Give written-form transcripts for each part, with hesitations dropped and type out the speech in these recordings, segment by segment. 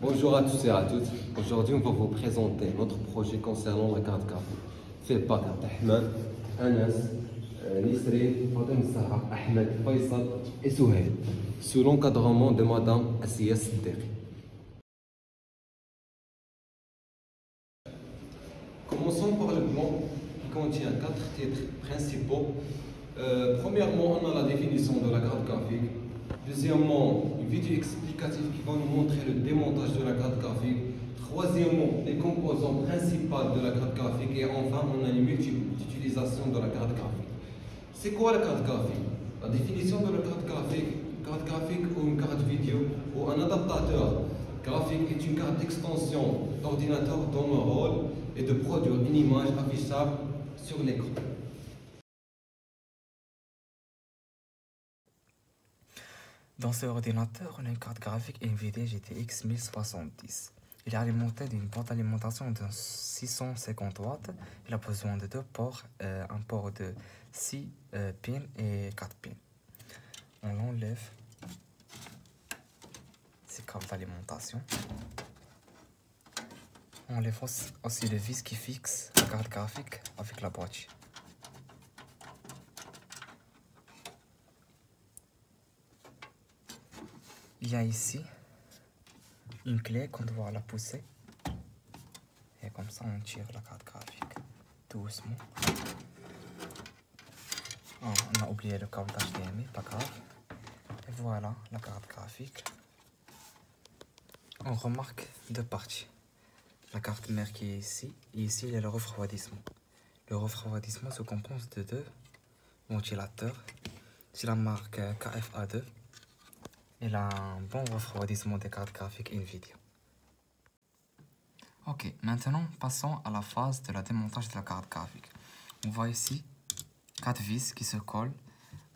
Bonjour à tous et à toutes. Aujourd'hui, on va vous présenter notre projet concernant la carte graphique. Fait par Abdelrahman, Anas, Nisri, Fatem Sahra, Ahmed, Faisal et Souhail, sous l'encadrement de Madame Assia Siddiqui. Commençons par le plan qui contient 4 titres principaux. Premièrement, on a la définition de la carte graphique. Deuxièmement, une vidéo explicative qui va nous montrer le démontage de la carte graphique. Troisièmement, les composants principaux de la carte graphique. Et enfin, on a les multiples d'utilisation de la carte graphique. C'est quoi la carte graphique? La définition de la carte graphique ou une carte vidéo ou un adaptateur graphique est une carte d'extension d'ordinateur dont le rôle est de produire une image affichable sur l'écran. Dans ce ordinateur, on a une carte graphique NVIDIA GTX 1070. Il est alimenté d'une porte d'alimentation de 650 watts. Il a besoin de deux ports, un port de 6 pins et 4 pins. On enlève ces câbles d'alimentation. On enlève aussi le vis qui fixe la carte graphique avec la boîtier. Il y a ici une clé qu'on doit la pousser et comme ça on tire la carte graphique doucement. Oh, on a oublié le câble HDMI, pas grave. Et voilà la carte graphique. On remarque deux parties. La carte mère qui est ici et ici il y a le refroidissement. Le refroidissement se compose de deux ventilateurs. C'est la marque KFA2. Il a un bon refroidissement des cartes graphiques NVIDIA. Ok, maintenant passons à la phase de la démontage de la carte graphique. On voit ici 4 vis qui se collent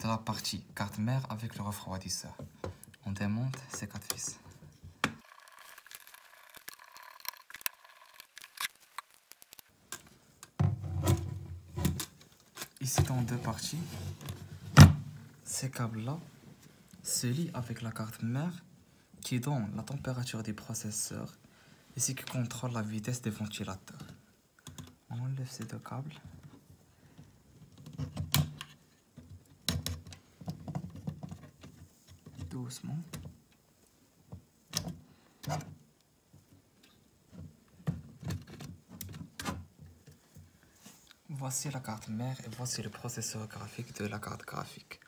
de la partie carte mère avec le refroidisseur. On démonte ces 4 vis. Ici dans deux parties, ces câbles-là se lie avec la carte mère qui donne la température du processeur et ce qui contrôle la vitesse des ventilateurs. On enlève ces deux câbles. Doucement. Voici la carte mère et voici le processeur graphique de la carte graphique.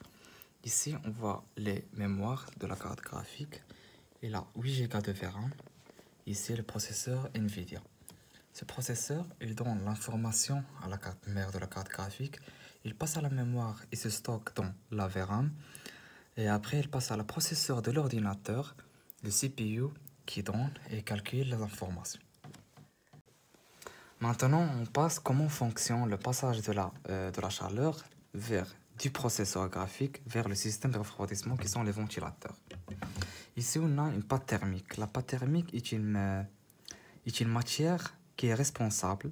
Ici, on voit les mémoires de la carte graphique. Il a 8 Go de VRAM. Ici, le processeur NVIDIA. Ce processeur, il donne l'information à la carte mère de la carte graphique. Il passe à la mémoire et se stocke dans la VRAM. Et après, il passe à la processeur de l'ordinateur, le CPU, qui donne et calcule les informations. Maintenant, on passe comment fonctionne le passage de la chaleur du processeur graphique vers le système de refroidissement qui sont les ventilateurs. Ici, on a une pâte thermique. La pâte thermique est une matière qui est responsable.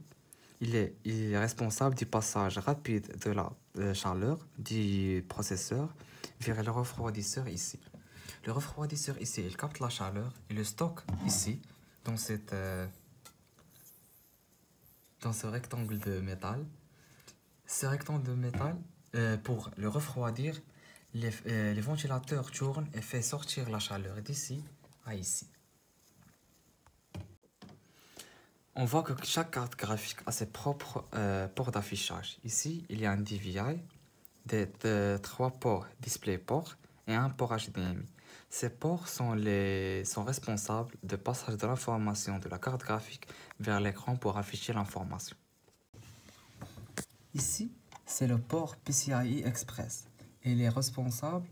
Il est responsable du passage rapide de la chaleur du processeur vers le refroidisseur ici. Le refroidisseur ici, il capte la chaleur et le stocke ici, dans ce rectangle de métal. Ce rectangle de métal, pour le refroidir, les ventilateurs tournent et font sortir la chaleur d'ici à ici. On voit que chaque carte graphique a ses propres ports d'affichage. Ici, il y a un DVI, de 3 ports DisplayPort et un port HDMI. Ces ports sont responsables du passage de l'information de la carte graphique vers l'écran pour afficher l'information. Ici, c'est le port PCIe Express. Il est responsable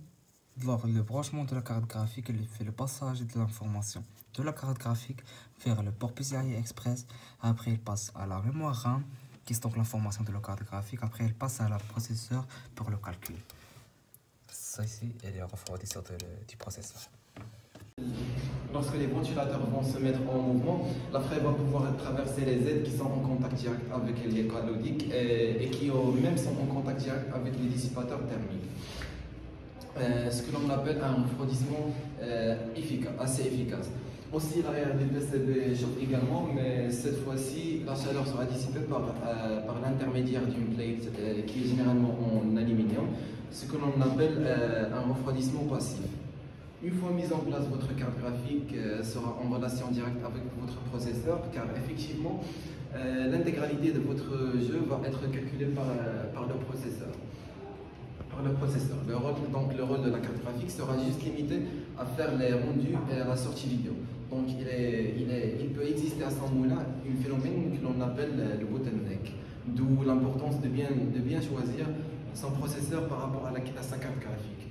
lors le branchement de la carte graphique. Il fait le passage de l'information de la carte graphique vers le port PCIe Express. Après, il passe à la mémoire RAM qui stocke l'information de la carte graphique. Après, il passe à la processeur pour le calcul. Ça ici est le refroidisseur du processeur. Lorsque les ventilateurs vont se mettre en mouvement, la fraise va pouvoir traverser les aides qui sont en contact direct avec les cathodiques et qui eux-mêmes sont en contact direct avec les dissipateurs thermiques. Ce que l'on appelle un refroidissement assez efficace. Aussi, l'arrière du PCB chauffe également, mais cette fois-ci, la chaleur sera dissipée par l'intermédiaire d'une plate qui est généralement en aluminium, ce que l'on appelle un refroidissement passif. Une fois mise en place, votre carte graphique sera en relation directe avec votre processeur, car effectivement, l'intégralité de votre jeu va être calculée par le processeur. Le rôle de la carte graphique sera juste limité à faire les rendus et à la sortie vidéo. Donc il peut exister à ce moment-là un phénomène que l'on appelle le bottleneck, d'où l'importance de bien choisir son processeur par rapport à sa carte graphique.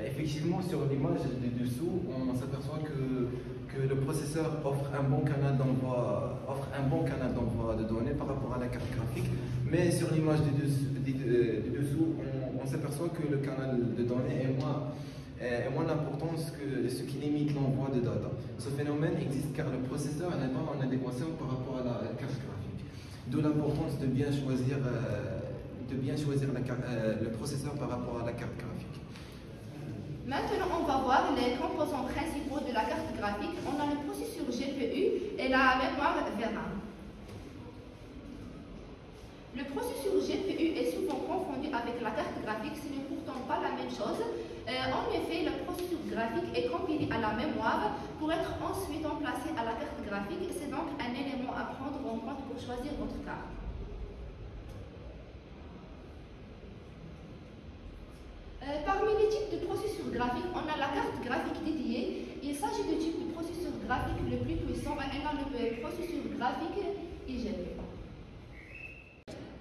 Effectivement, sur l'image de dessous, on s'aperçoit que le processeur offre un bon canal d'envoi de données par rapport à la carte graphique, mais sur l'image de dessous, on s'aperçoit que le canal de données est moins important que ce qui limite l'envoi de data. Ce phénomène existe car le processeur n'est pas en adéquation par rapport à la carte graphique. D'où l'importance de bien choisir le processeur par rapport à la carte graphique. Maintenant, on va voir les composants principaux de la carte graphique. On a le processeur GPU et la mémoire VRAM. Le processeur GPU est souvent confondu avec la carte graphique, ce n'est pourtant pas la même chose. En effet, le processeur graphique est compilé à la mémoire pour être ensuite emplacé à la carte graphique. C'est donc un élément à prendre en compte pour choisir votre carte. Parmi les types de processeurs graphiques, on a la carte graphique dédiée. Il s'agit du type de processeur graphique le plus puissant et on a le processeur graphique IGP.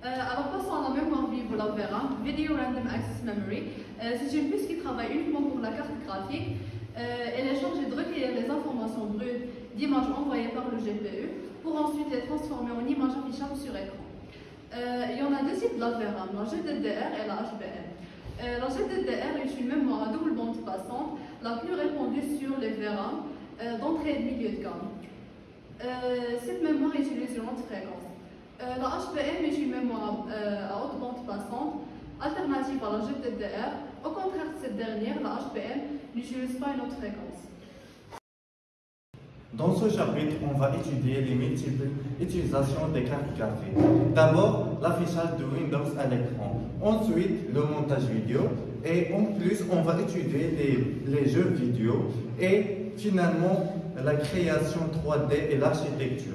Alors passons à la mémoire vive ou la VRAM, Video Random Access Memory. C'est une puce qui travaille uniquement pour la carte graphique. Elle est chargée de recueillir les informations brutes d'images envoyées par le GPU pour ensuite les transformer en images affichables sur écran. Il y en a deux types de la VRAM, la GDDR et la HBM. La GDDR est une mémoire à double bande passante, la plus répandue sur les VRAM d'entrée et de milieu de gamme. Cette mémoire utilise une haute fréquence. La HBM est une mémoire à haute bande passante, alternative à la GDDR. Au contraire de cette dernière, la HBM n'utilise pas une haute fréquence. Dans ce chapitre, on va étudier les multiples utilisations des cartes graphiques. D'abord, l'affichage de Windows à l'écran. Ensuite, le montage vidéo. Et en plus, on va étudier les jeux vidéo. Et finalement, la création 3D et l'architecture.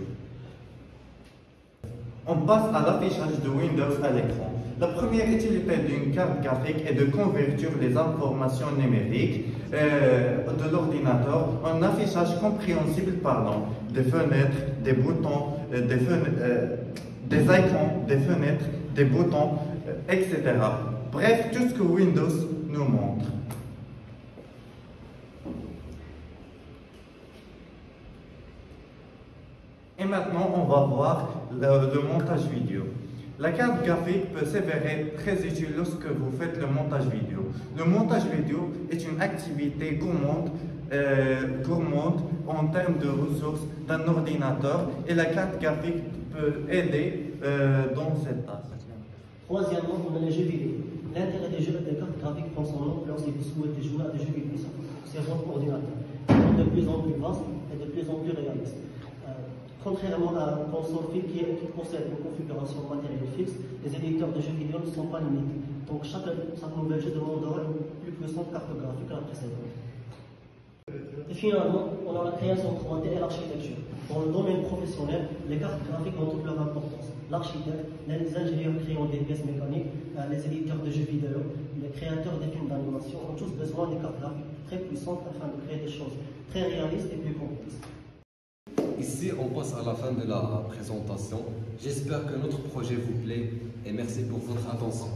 On passe à l'affichage de Windows à l'écran. La première utilité d'une carte graphique est de convertir les informations numériques de l'ordinateur en affichage compréhensible parlant, des fenêtres, des boutons, des icônes, des fenêtres, des boutons, etc. Bref, tout ce que Windows nous montre. Et maintenant, on va voir le montage vidéo. La carte graphique peut s'avérer très utile lorsque vous faites le montage vidéo. Le montage vidéo est une activité gourmande en termes de ressources d'un ordinateur et la carte graphique peut aider dans cette tâche. Troisièmement, on a les jeux vidéo. L'intérêt des jeux et des cartes graphiques prend son ampleur si vous souhaitez jouer à des jeux vidéo sur votre ordinateur. Ils sont de plus en plus vastes et de plus en plus réalistes. Contrairement à un console qui possède une configuration matérielle fixe, les éditeurs de jeux vidéo ne sont pas limités. Donc chaque nouvel jeu demandera une plus puissante carte graphique que la précédente. Et finalement, on a la création 3D et l'architecture. Dans le domaine professionnel, les cartes graphiques ont toute leur importance. L'architecte, les ingénieurs créant des pièces mécaniques, les éditeurs de jeux vidéo, les créateurs des films d'animation ont tous besoin de cartes graphiques très puissantes afin de créer des choses très réalistes et plus complexes. Ici, on passe à la fin de la présentation. J'espère que notre projet vous plaît et merci pour votre attention.